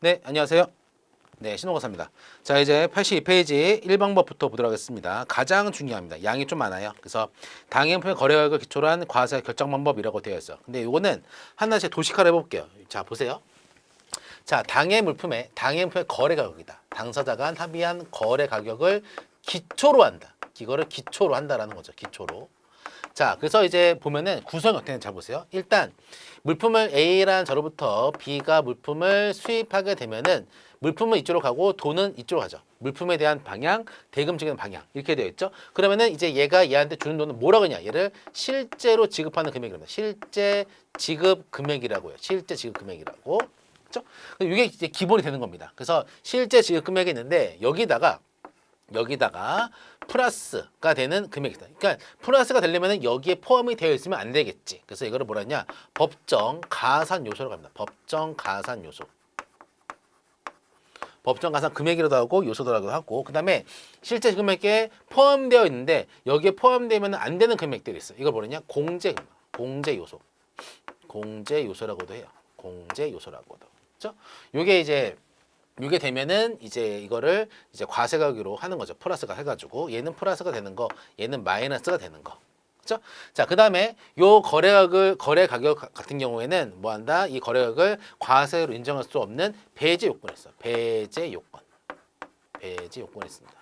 네, 안녕하세요. 네, 신호가사입니다. 자, 이제 82페이지 1방법부터 보도록 하겠습니다. 가장 중요합니다. 양이 좀 많아요. 그래서 당해물품의 거래가격을 기초로 한 과세 결정 방법이라고 되어 있어요. 근데 이거는 하나씩 도식화를 해볼게요. 자, 보세요. 자, 당해물품의 거래 가격이다. 당사자가 합의한 거래 가격을 기초로 한다. 이거를 기초로 한다라는 거죠. 기초로. 자, 그래서 이제 보면은 구성이 어떻게 되는지 잘 보세요. 일단 물품을 A라는 자로부터 B가 물품을 수입하게 되면은 물품은 이쪽으로 가고 돈은 이쪽으로 가죠. 물품에 대한 방향, 대금 지급 방향 이렇게 되어 있죠. 그러면은 이제 얘가 얘한테 주는 돈은 뭐라고 하냐? 얘를 실제로 지급하는 금액이랍니다. 실제 지급 금액이라고요. 실제 지급 금액이라고. 그렇죠? 이게 이제 기본이 되는 겁니다. 그래서 실제 지급 금액이 있는데 여기다가 플러스가 되는 금액이다. 그러니까 플러스가 되려면 여기에 포함이 되어 있으면 안 되겠지. 그래서 이거를 뭐라 하냐? 법정 가산 요소라고 합니다. 법정 가산 요소. 법정 가산 금액이라도 하고 요소라고 하고 그다음에 실제 금액에 포함되어 있는데 여기에 포함되면 안 되는 금액들이 있어요. 이걸 뭐냐? 공제 요소. 공제 요소라고도 해요. 공제 요소라고도. 그렇죠? 요게 되면은 이제 이거를 이제 과세가격으로 하는 거죠. 플러스가 해가지고 얘는 플러스가 되는 거, 얘는 마이너스가 되는 거. 그렇죠? 자, 그다음에 요 거래 가격 같은 경우에는 뭐 한다? 이 거래가격을 과세로 인정할 수 없는 배제 요건이 있어. 배제 요건이 있습니다.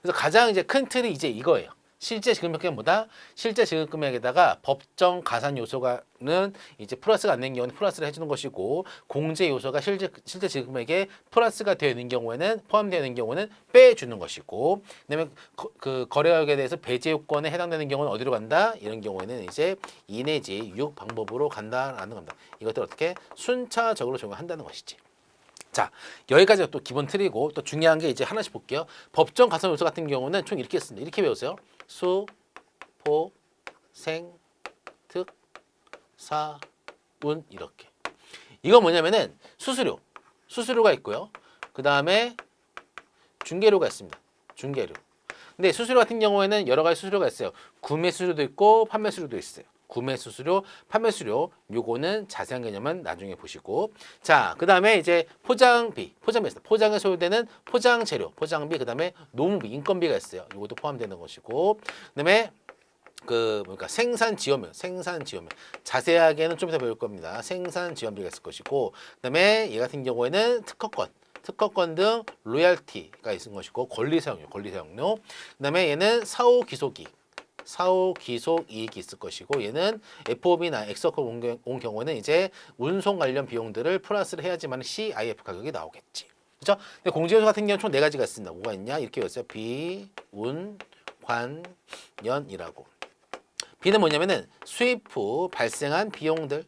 그래서 가장 이제 큰 틀이 이제 이거예요. 실제 지급금액은 뭐다? 실제 지급금액에다가 법정 가산 요소가는 이제 플러스가 안 되는 경우는 플러스를 해주는 것이고 공제 요소가 실제 지급금액에 플러스가 되어 있는 경우에는 포함되어 있는 경우는 빼주는 것이고 그다음에 그 거래가격에 대해서 배제 요건에 해당되는 경우는 어디로 간다? 이런 경우에는 이제 2 내지 6 방법으로 간다라는 겁니다. 이것들 어떻게 순차적으로 적용한다는 것이지. 자, 여기까지가 또 기본 틀이고 또 중요한 게 이제 하나씩 볼게요. 법정 가산 요소 같은 경우는 총 이렇게 씁니다. 이렇게 배우세요. 수, 포, 생, 특, 사, 운 이렇게. 이건 뭐냐면은 수수료가 있고요. 그 다음에 중개료가 있습니다. 중개료. 근데 수수료 같은 경우에는 여러 가지 수수료가 있어요. 구매 수수료도 있고 판매 수수료도 있어요. 구매 수수료, 판매 수수료, 요거는 자세한 개념은 나중에 보시고. 자, 그 다음에 이제 포장비 있습니다. 포장에 소요되는 포장 재료, 포장비, 그 다음에 노무비, 인건비가 있어요. 요것도 포함되는 것이고. 그 다음에 생산 지원료. 자세하게는 좀 이따 배울 겁니다. 생산 지원비가 있을 것이고. 그 다음에 얘 같은 경우에는 특허권 등 로열티가 있을 것이고, 권리 사용료. 그 다음에 얘는 사후 기속 이익이 있을 것이고 얘는 FOB나 엑스워크 온 경우에는 이제 운송 관련 비용들을 플러스를 해야지만 CIF 가격이 나오겠지. 그렇죠? 근데 공제요소 같은 경우는 총 4가지가 있습니다. 뭐가 있냐? 이렇게 있어요. 비, 운, 관, 연이라고. 비는 뭐냐면은 수입 후 발생한 비용들은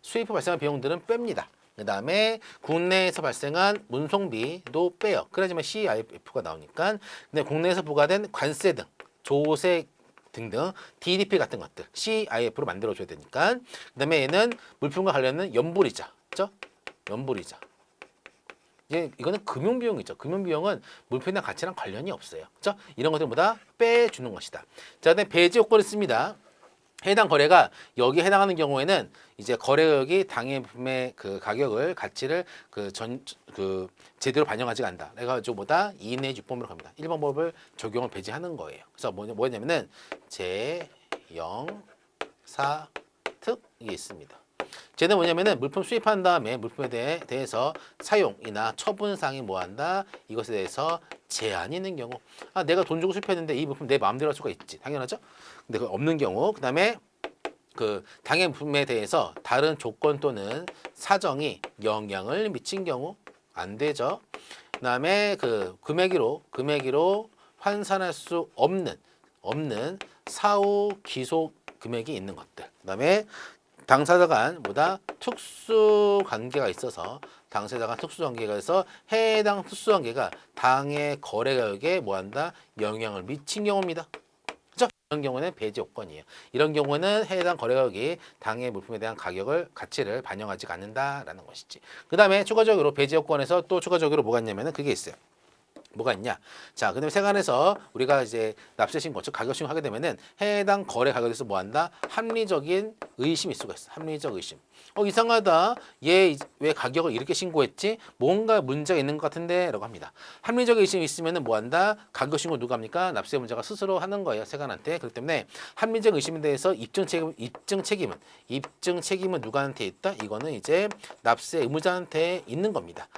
뺍니다. 그 다음에 국내에서 발생한 운송비도 빼요. 그래야지만 CIF가 나오니까. 근데 국내에서 부과된 관세 등 조세 등등 DDP 같은 것들 CIF로 만들어줘야 되니까. 그 다음에 얘는 물품과 관련된 연불이자, 그죠? 연불이자. 이거는 금융비용이죠. 금융비용은 물품이나 가치랑 관련이 없어요. 그죠? 이런 것들보다 빼주는 것이다. 자, 그다음에 배제 요건을 씁니다. 해당 거래가 여기에 해당하는 경우에는 이제 거래액이 당해품의 그 가격을 가치를 제대로 반영하지 않는다. 그래가지고 뭐다 2 내지 6번으로 갑니다. 1번법을 적용을 배제하는 거예요. 그래서 뭐냐면은 제0 4 특이 있습니다. 쟤는 뭐냐면은 물품 수입한 다음에 물품에 대해서 사용이나 처분상이 뭐한다? 이것에 대해서 제한이 있는 경우. 아, 내가 돈 주고 수입했는데 이 물품 내 마음대로 할 수가 있지. 당연하죠? 근데 그 없는 경우. 그다음에 그 당해품에 대해서 다른 조건 또는 사정이 영향을 미친 경우 안 되죠. 그다음에 그 금액으로 환산할 수 없는 사후 기속 금액이 있는 것들. 그다음에 당사자 간 특수 관계가 있어서 해당 특수 관계가 당해 거래 가격에 뭐한다? 영향을 미친 경우입니다. 그렇죠? 이런 경우는 배제 요건이에요. 이런 경우는 해당 거래 가격이 당해 물품에 대한 가치를 반영하지 않는다라는 것이지. 그 다음에 추가적으로 배제 요건에서 또 추가적으로 뭐가 있냐면은 그게 있어요. 뭐가 있냐? 자, 그다음에 세관에서 우리가 이제 납세 신고, 즉 가격 신고하게 되면은 해당 거래 가격에 대해서 뭐 한다? 합리적인 의심이 있을 수가 있어. 합리적 의심. 이상하다. 얘 왜 가격을 이렇게 신고했지? 뭔가 문제가 있는 것 같은데라고 합니다. 합리적 의심이 있으면은 뭐 한다? 가격 신고 누가 합니까? 납세 문제가 스스로 하는 거예요. 세관한테. 그렇기 때문에 합리적 의심에 대해서 입증 책임은 누구한테 있다? 이거는 이제 납세 의무자한테 있는 겁니다.